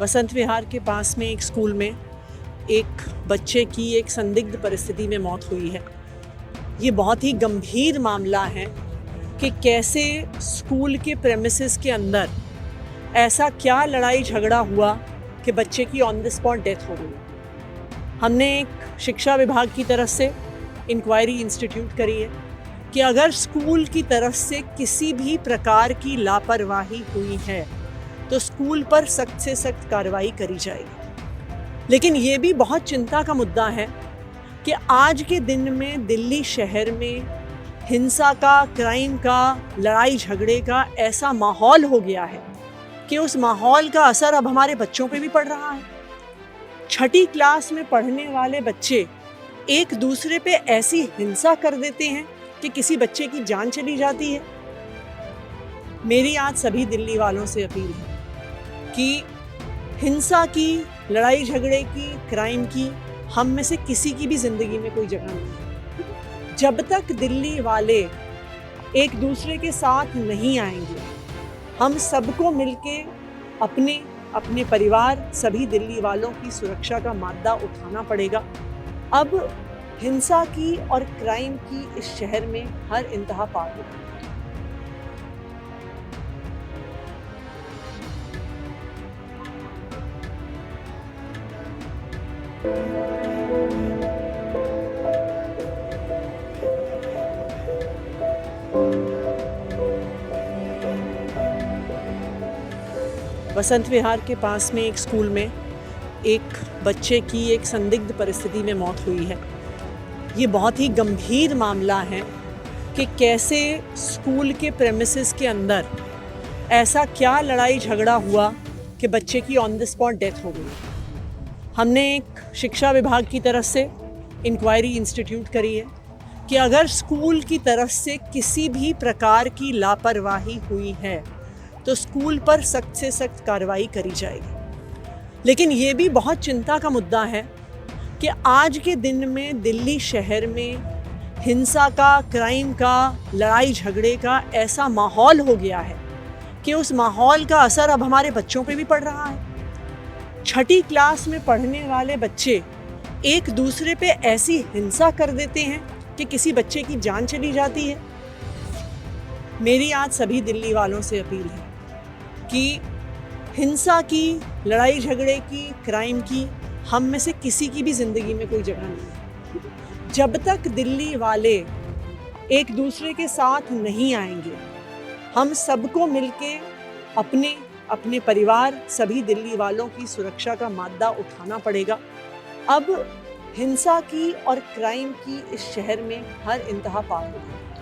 वसंत विहार के पास में एक स्कूल में एक बच्चे की एक संदिग्ध परिस्थिति में मौत हुई है। ये बहुत ही गंभीर मामला है कि कैसे स्कूल के प्रेमिसेस के अंदर ऐसा क्या लड़ाई झगड़ा हुआ कि बच्चे की ऑन द स्पॉट डेथ हो गई। हमने एक शिक्षा विभाग की तरफ से इंक्वायरी इंस्टीट्यूट करी है कि अगर स्कूल की तरफ से किसी भी प्रकार की लापरवाही हुई है तो स्कूल पर सख्त से सख्त कार्रवाई करी जाएगी। लेकिन ये भी बहुत चिंता का मुद्दा है कि आज के दिन में दिल्ली शहर में हिंसा का, क्राइम का, लड़ाई झगड़े का ऐसा माहौल हो गया है कि उस माहौल का असर अब हमारे बच्चों पे भी पड़ रहा है। छठी क्लास में पढ़ने वाले बच्चे एक दूसरे पे ऐसी हिंसा कर देते हैं कि किसी बच्चे की जान चली जाती है। मेरी आज सभी दिल्ली वालों से अपील है कि हिंसा की, लड़ाई झगड़े की, क्राइम की हम में से किसी की भी जिंदगी में कोई जगह नहीं है। जब तक दिल्ली वाले एक दूसरे के साथ नहीं आएंगे, हम सबको मिलके अपने अपने परिवार, सभी दिल्ली वालों की सुरक्षा का माद्दा उठाना पड़ेगा। अब हिंसा की और क्राइम की इस शहर में हर इंतहा पार हो गई। वसंत विहार के पास में एक स्कूल में एक बच्चे की एक संदिग्ध परिस्थिति में मौत हुई है। ये बहुत ही गंभीर मामला है कि कैसे स्कूल के प्रेमिसेस के अंदर ऐसा क्या लड़ाई झगड़ा हुआ कि बच्चे की ऑन द स्पॉट डेथ हो गई। हमने एक शिक्षा विभाग की तरफ से इंक्वायरी इंस्टीट्यूट करी है कि अगर स्कूल की तरफ से किसी भी प्रकार की लापरवाही हुई है तो स्कूल पर सख्त से सख्त कार्रवाई करी जाएगी। लेकिन ये भी बहुत चिंता का मुद्दा है कि आज के दिन में दिल्ली शहर में हिंसा का, क्राइम का, लड़ाई झगड़े का ऐसा माहौल हो गया है कि उस माहौल का असर अब हमारे बच्चों पे भी पड़ रहा है। छठी क्लास में पढ़ने वाले बच्चे एक दूसरे पे ऐसी हिंसा कर देते हैं कि किसी बच्चे की जान चली जाती है। मेरी आज सभी दिल्ली वालों से अपील है कि हिंसा की, लड़ाई झगड़े की, क्राइम की हम में से किसी की भी जिंदगी में कोई जगह नहीं है। जब तक दिल्ली वाले एक दूसरे के साथ नहीं आएंगे, हम सबको मिलके अपने अपने परिवार, सभी दिल्ली वालों की सुरक्षा का माद्दा उठाना पड़ेगा। अब हिंसा की और क्राइम की इस शहर में हर इंतहा पार हो गई।